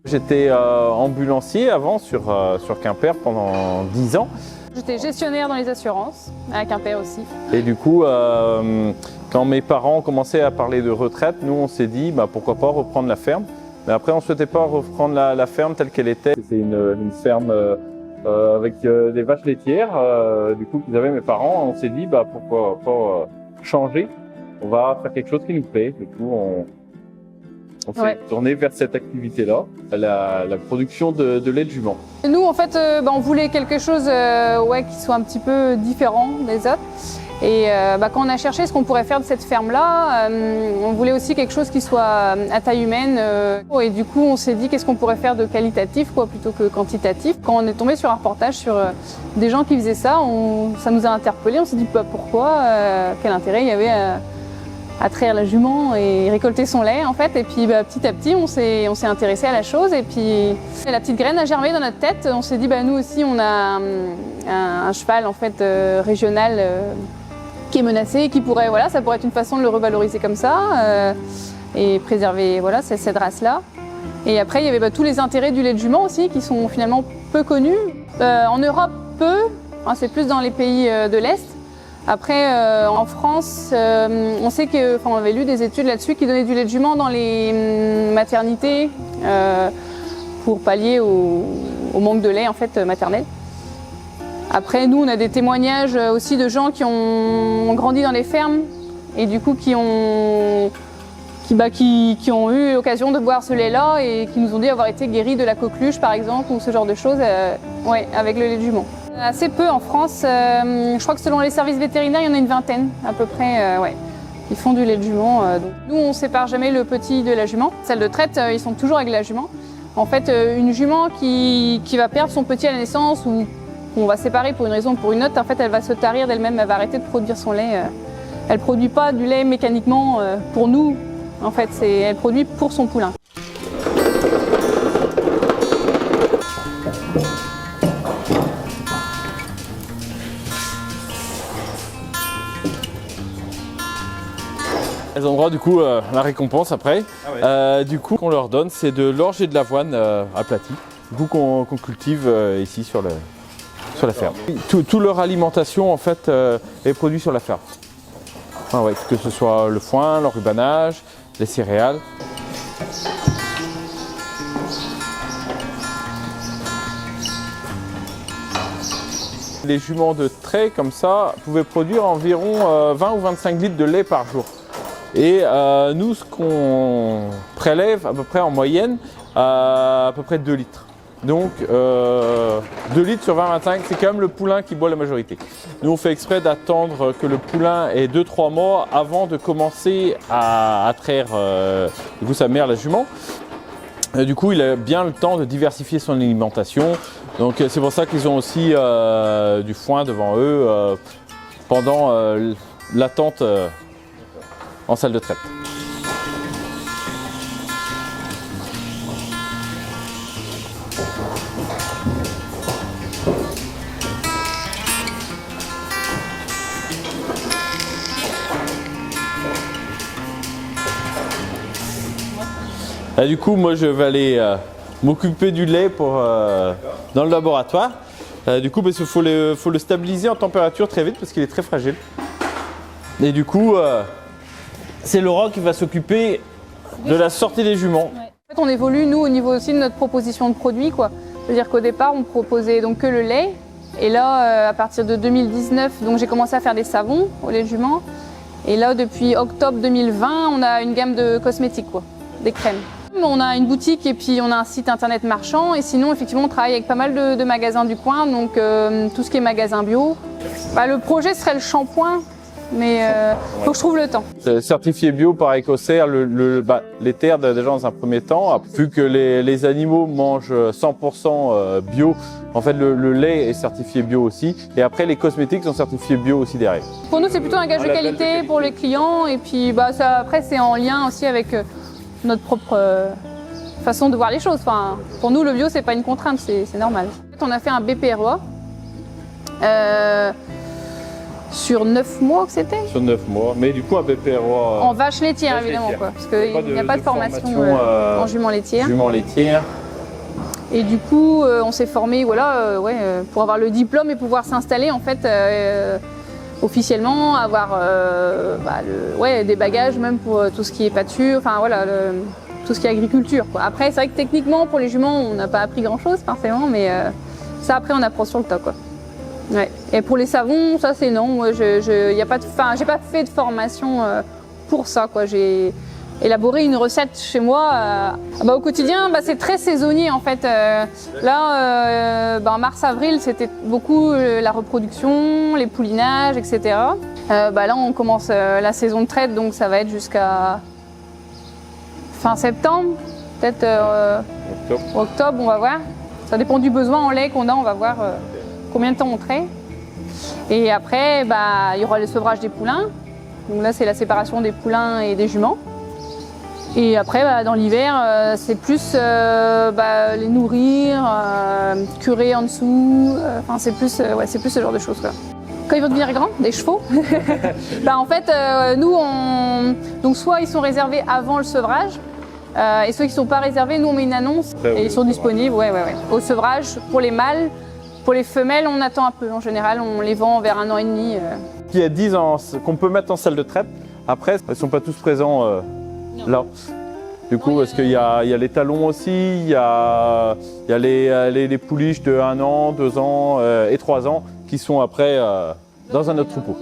J'étais ambulancier avant sur Quimper pendant 10 ans. J'étais gestionnaire dans les assurances, à Quimper aussi. Et du coup, quand mes parents ont commencé à parler de retraite, nous on s'est dit pourquoi pas reprendre la ferme. Mais après on ne souhaitait pas reprendre la ferme telle qu'elle était. C'est une ferme avec des vaches laitières, du coup qu'ils avaient mes parents. On s'est dit pourquoi pas changer. On va faire quelque chose qui nous plaît. Du coup on s'est tourné vers cette activité-là, la production de lait de jument. Nous, en fait, on voulait quelque chose qui soit un petit peu différent des autres. Et quand on a cherché ce qu'on pourrait faire de cette ferme-là, on voulait aussi quelque chose qui soit à taille humaine. Et du coup, on s'est dit qu'est-ce qu'on pourrait faire de qualitatif plutôt que quantitatif. Quand on est tombé sur un reportage sur des gens qui faisaient ça, ça nous a interpellés. On s'est dit pourquoi, quel intérêt il y avait à traire la jument et récolter son lait en fait. Et puis petit à petit on s'est intéressé à la chose et puis la petite graine a germé dans notre tête. On s'est dit nous aussi on a un cheval en fait régional qui est menacé et qui pourrait ça pourrait être une façon de le revaloriser comme ça et préserver cette race là. Et après il y avait tous les intérêts du lait de jument aussi qui sont finalement peu connus. En Europe peu, c'est plus dans les pays de l'Est. Après, en France, on sait on avait lu des études là-dessus qui donnaient du lait de jument dans les maternités pour pallier au manque de lait en fait maternel. Après, nous, on a des témoignages aussi de gens qui ont grandi dans les fermes et du coup qui ont eu l'occasion de boire ce lait-là et qui nous ont dit avoir été guéris de la coqueluche par exemple ou ce genre de choses avec le lait de jument. Assez peu en France, je crois que selon les services vétérinaires, il y en a une vingtaine à peu près, Ils font du lait de jument. Donc. Nous, on ne sépare jamais le petit de la jument. Celle de traite, ils sont toujours avec la jument. En fait, une jument qui va perdre son petit à la naissance ou qu'on va séparer pour une raison ou pour une autre, en fait, elle va se tarir d'elle-même, elle va arrêter de produire son lait. Elle ne produit pas du lait mécaniquement pour nous, en fait, elle produit pour son poulain. Elles ont droit du coup la récompense après. Du coup qu'on leur donne c'est de l'orge et de l'avoine aplatie. Du coup qu'on cultive ici sur la ferme. Toute leur alimentation en fait est produite sur la ferme. Que ce soit le foin, l'enrubanage, les céréales. Les juments de trait comme ça pouvaient produire environ 20 ou 25 litres de lait par jour. Et nous, ce qu'on prélève à peu près en moyenne, à peu près 2 litres. Donc 2 litres sur 20-25, c'est quand même le poulain qui boit la majorité. Nous, on fait exprès d'attendre que le poulain ait 2-3 mois avant de commencer à traire du coup, sa mère, la jument. Du coup, il a bien le temps de diversifier son alimentation. Donc c'est pour ça qu'ils ont aussi du foin devant eux pendant l'attente en salle de traite. Du coup, moi je vais aller m'occuper du lait dans le laboratoire. Du coup, parce qu'il faut le stabiliser en température très vite parce qu'il est très fragile. Et du coup, c'est Laura qui va s'occuper de la sortie des juments. Ouais. En fait, on évolue, nous, au niveau aussi de notre proposition de produits. C'est-à-dire qu'au départ, on proposait donc que le lait. Et là, à partir de 2019, donc j'ai commencé à faire des savons au lait de jument. Et là, depuis octobre 2020, on a une gamme de cosmétiques, des crèmes. On a une boutique et puis on a un site internet marchand. Et sinon, effectivement, on travaille avec pas mal de magasins du coin, donc tout ce qui est magasin bio. Le projet serait le shampoing. Mais faut que je trouve le temps. Certifié bio par Écossaire, les terres déjà dans un premier temps. Vu que les animaux mangent 100% bio, en fait le lait est certifié bio aussi. Et après les cosmétiques sont certifiés bio aussi derrière. Pour nous c'est plutôt un gage de qualité pour les clients. Et puis après c'est en lien aussi avec notre propre façon de voir les choses. Enfin, pour nous le bio c'est pas une contrainte, c'est normal. En fait, on a fait un BPROA. Sur 9 mois que c'était ? Sur 9 mois, mais du coup un BPROA... En vache laitière évidemment, parce qu'il n'y a pas de formation en jument laitière. Jument laitière. Et du coup, on s'est formé voilà, pour avoir le diplôme et pouvoir s'installer en fait officiellement, avoir des bagages même pour tout ce qui est pâture, enfin voilà, tout ce qui est agriculture, quoi. Après, c'est vrai que techniquement, pour les juments, on n'a pas appris grand-chose forcément, mais ça après, on apprend sur le tas, quoi. Ouais. Et pour les savons, ça c'est non. Moi, j'ai pas fait de formation pour ça, quoi. J'ai élaboré une recette chez moi. Au quotidien, c'est très saisonnier en fait. En mars-avril, c'était beaucoup la reproduction, les poulinages, etc. Là, on commence la saison de traite, donc ça va être jusqu'à fin septembre, peut-être octobre, on va voir. Ça dépend du besoin en lait qu'on a, on va voir combien de temps on traite. Et après, il y aura le sevrage des poulains. Donc là, c'est la séparation des poulains et des juments. Et après, dans l'hiver, c'est plus les nourrir, curer en dessous. C'est plus ce genre de choses, quoi. Quand ils vont devenir grands, des chevaux, en fait, nous, donc soit ils sont réservés avant le sevrage, et ceux qui ne sont pas réservés, nous on met une annonce et ils sont disponibles au sevrage pour les mâles. Pour les femelles, on attend un peu. En général, on les vend vers 1 an et demi. Il y a 10 ans qu'on peut mettre en salle de traite. Après, ils ne sont pas tous présents là. Du coup, parce qu'il y a les talons aussi, il y a les pouliches de 1 an, 2 ans et 3 ans qui sont après dans un autre troupeau.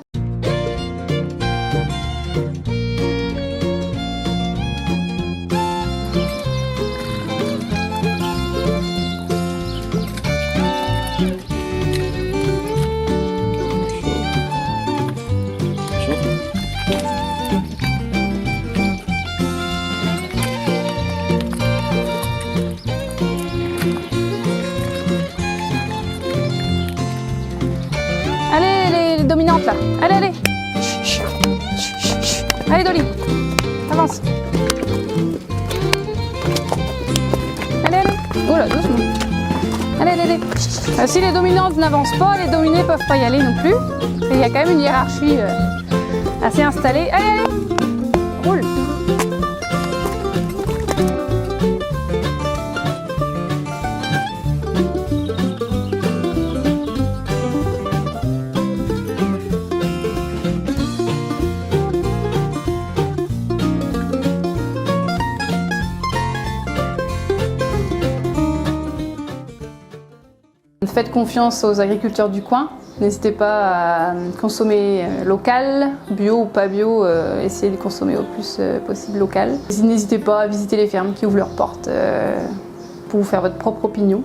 Allez, les dominantes là. Allez. Allez, Dolly. Avance. Allez. Oh là, doucement. Allez. Si les dominantes n'avancent pas, les dominés ne peuvent pas y aller non plus. Il y a quand même une hiérarchie assez installée. Allez. Roule. Faites confiance aux agriculteurs du coin. N'hésitez pas à consommer local, bio ou pas bio, essayez de consommer au plus possible local. N'hésitez pas à visiter les fermes qui ouvrent leurs portes pour vous faire votre propre opinion.